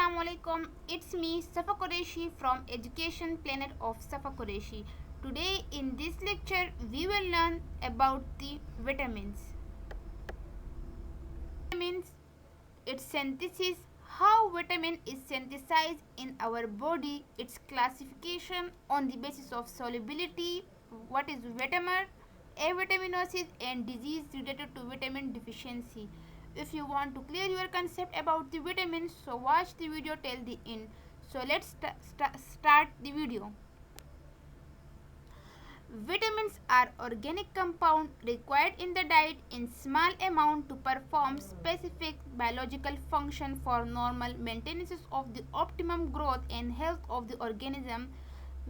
Assalamu alaikum. It's me Safa Qureshi from Education Planet of Safa Qureshi. Today in this lecture we will learn about the vitamins. Vitamins, its synthesis, how vitamin is synthesized in our body, its classification on the basis of solubility, what is vitamin, avitaminosis and disease related to vitamin deficiency. If you want to clear your concept about the vitamins, so watch the video till the end. So let's start the video. Vitamins are organic compounds required in the diet in small amount to perform specific biological function for normal maintenance of the optimum growth and health of the organism.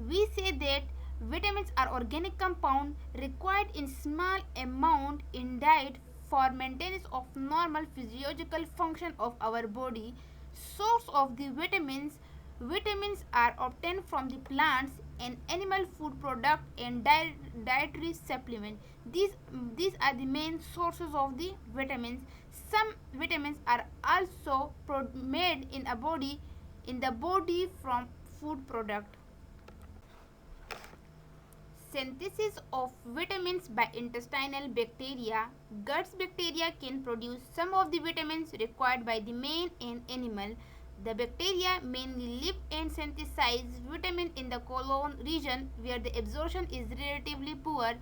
We say that vitamins are organic compounds required in small amount in diet for maintenance of normal physiological function of our body. Source of the vitamins. Vitamins are obtained from the plants and animal food product and dietary supplement. These are the main sources of the vitamins. Some vitamins are also made in the body from food product. Synthesis of vitamins by intestinal bacteria. Guts bacteria can produce some of the vitamins required by the man and animal. The bacteria mainly live and synthesize vitamin in the colon region where the absorption is relatively poor.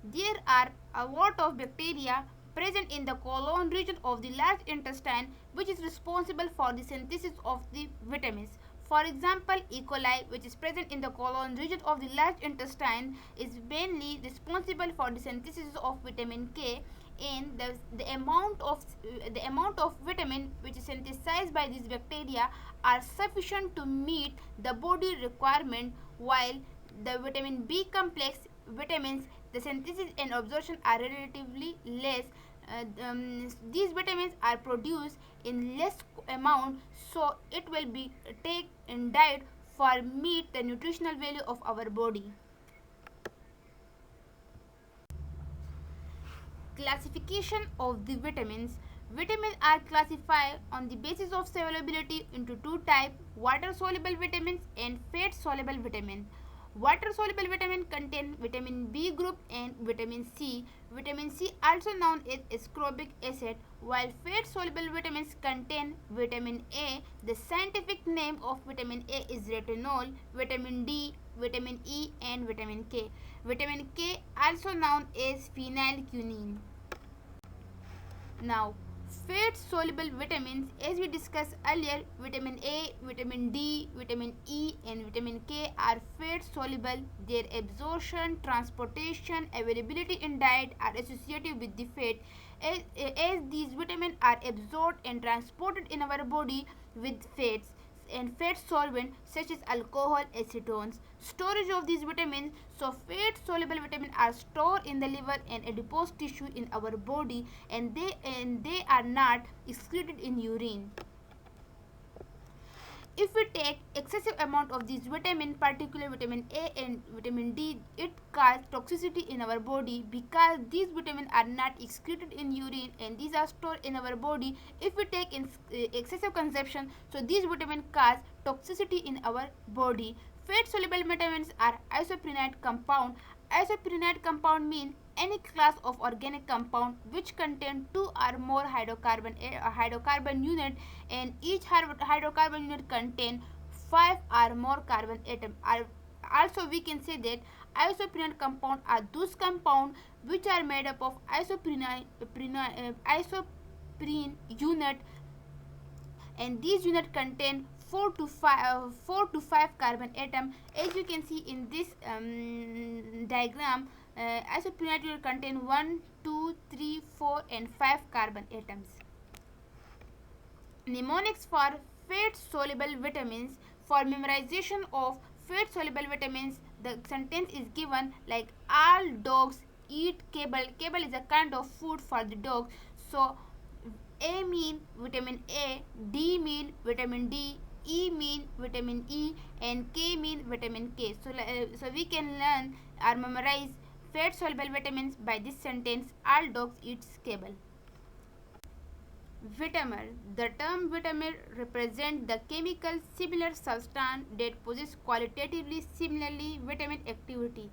There are a lot of bacteria present in the colon region of the large intestine which is responsible for the synthesis of the vitamins. For example, E. coli, which is present in the colon region of the large intestine, is mainly responsible for the synthesis of vitamin K, and the amount of vitamin which is synthesized by these bacteria are sufficient to meet the body requirement, while the vitamin B complex vitamins, the synthesis and absorption are relatively less. These vitamins are produced in less amount, so it will be take in diet for meet the nutritional value of our body. Classification of the vitamins. Vitamins are classified on the basis of solubility into two types: water soluble vitamins and fat soluble vitamins. Water soluble vitamin contain vitamin B group and vitamin C. Vitamin C also known as ascorbic acid, while fat soluble vitamins contain vitamin A. The scientific name of vitamin A is retinol, vitamin D, vitamin E and vitamin K. Vitamin K also known as phenylquinine. Now, fat soluble vitamins, as we discussed earlier, vitamin A, vitamin D, vitamin E and vitamin K are fat soluble. Their absorption, transportation, availability in diet are associated with the fat. As these vitamins are absorbed and transported in our body with fats and fat solvent such as alcohol, acetones. Storage of these vitamins. So fat soluble vitamins are stored in the liver and adipose tissue in our body, and they are not excreted in urine. If we take excessive amount of these vitamins, particularly vitamin A and vitamin D, it causes toxicity in our body because these vitamins are not excreted in urine and these are stored in our body. If we take in excessive consumption, so these vitamins cause toxicity in our body. Fat soluble vitamins are isoprenate compound. Isoprenate compound mean any class of organic compound which contain two or more hydrocarbon unit, and each hydrocarbon unit contain 5 or more carbon atom. Also we can say that isoprenate compound are those compound which are made up of isoprene unit, and these unit contain 4 to 5 carbon atom. As you can see in this diagram, isoprenate unit contain 1, 2, 3, 4 and 5 carbon atoms. Mnemonics for fat soluble vitamins. For memorization of fat soluble vitamins, the sentence is given like all dogs eat kibble. Kibble is a kind of food for the dog. So A mean vitamin A, D mean vitamin D, E mean vitamin E and K mean vitamin K. So we can learn or memorize fat soluble vitamins by this sentence: all dogs eat kibble. Vitamer. The term vitamer represents the chemical similar substance that possess qualitatively similarly vitamin activity.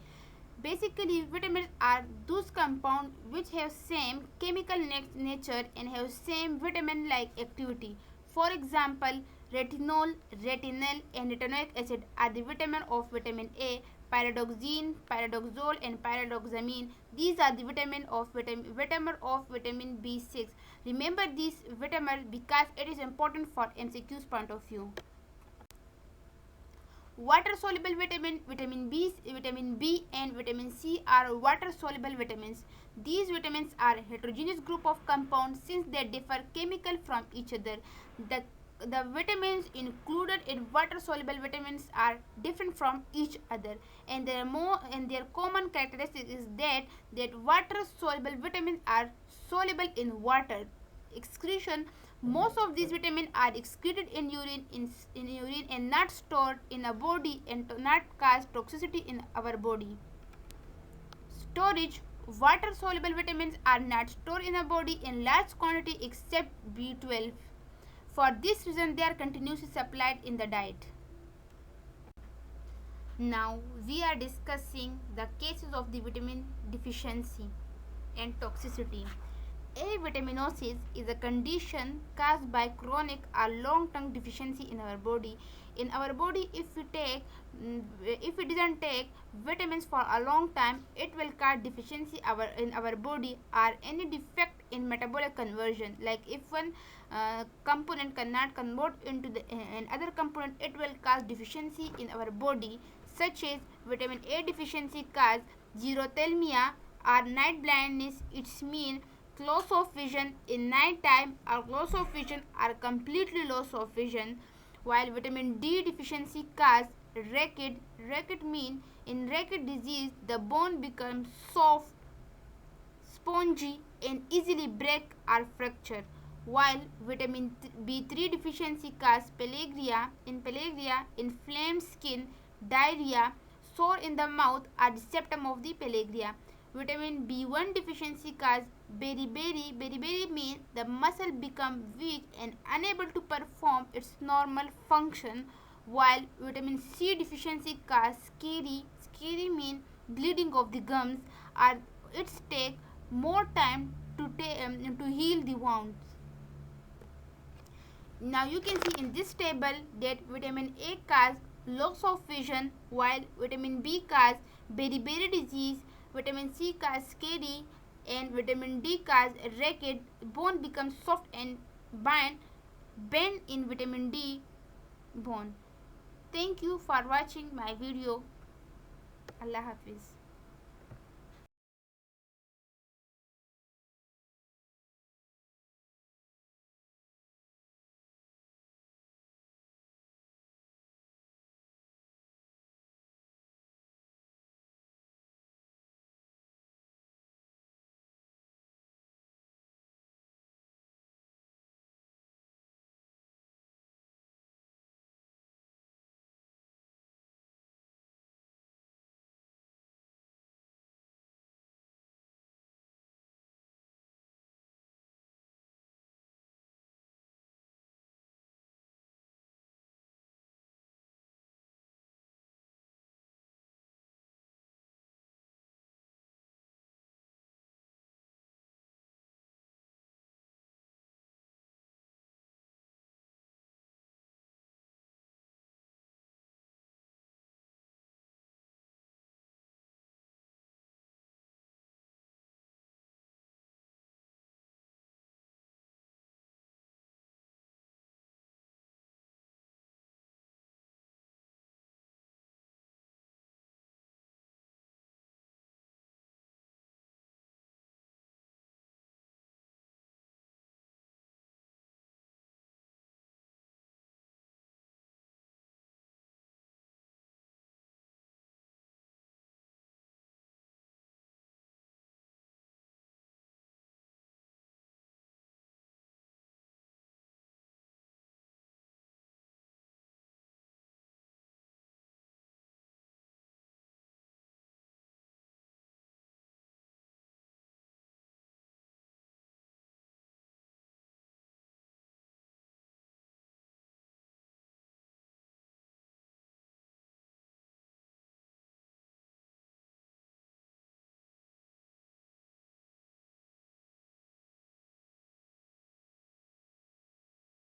Basically, vitamins are those compounds which have same chemical nature and have same vitamin-like activity. For example, retinol, retinal, and retinoic acid are the vitamin of vitamin A. Pyridoxine, pyridoxal, and pyridoxamine. These are the vitamin of vitamin B6. Remember these vitamin because it is important for MCQ's point of view. Water soluble vitamin B and vitamin C are water soluble vitamins. These vitamins are heterogeneous group of compounds since they differ chemical from each other. The vitamins included in water soluble vitamins are different from each other, and their common characteristic is that water soluble vitamins are soluble in water excretion. Most of these vitamins are excreted in urine and not stored in a body and to not cause toxicity in our body. Storage. Water soluble vitamins are not stored in a body in large quantity except B12. For this reason they are continuously supplied in the diet. Now we are discussing the cases of the vitamin deficiency and toxicity. Avitaminosis is a condition caused by chronic or long-term deficiency in our body. In our body, if we doesn't take vitamins for a long time, it will cause deficiency in our body or any defect in metabolic conversion. Like if one component cannot convert into the another component, it will cause deficiency in our body, such as vitamin A deficiency cause xerothelmia or night blindness. It's mean loss of vision in night time or loss of vision or completely loss of vision, while vitamin D deficiency cause ricket. Ricket mean in ricket disease the bone becomes soft, spongy, and easily break or fracture, while vitamin B3 deficiency causes pellagra. In pellagra, inflamed skin, diarrhea, sore in the mouth are the symptom of the pellagra. Vitamin B1 deficiency causes beriberi. Beriberi means the muscle become weak and unable to perform its normal function, while vitamin C deficiency causes scary. Scary means bleeding of the gums, or it take more time to heal the wounds. Now you can see in this table that vitamin A causes loss of vision, while vitamin B causes beriberi disease, vitamin C causes scary, and vitamin D causes ricket. Bone becomes soft and bend in vitamin D bone. Thank you for watching my video. Allah Hafiz.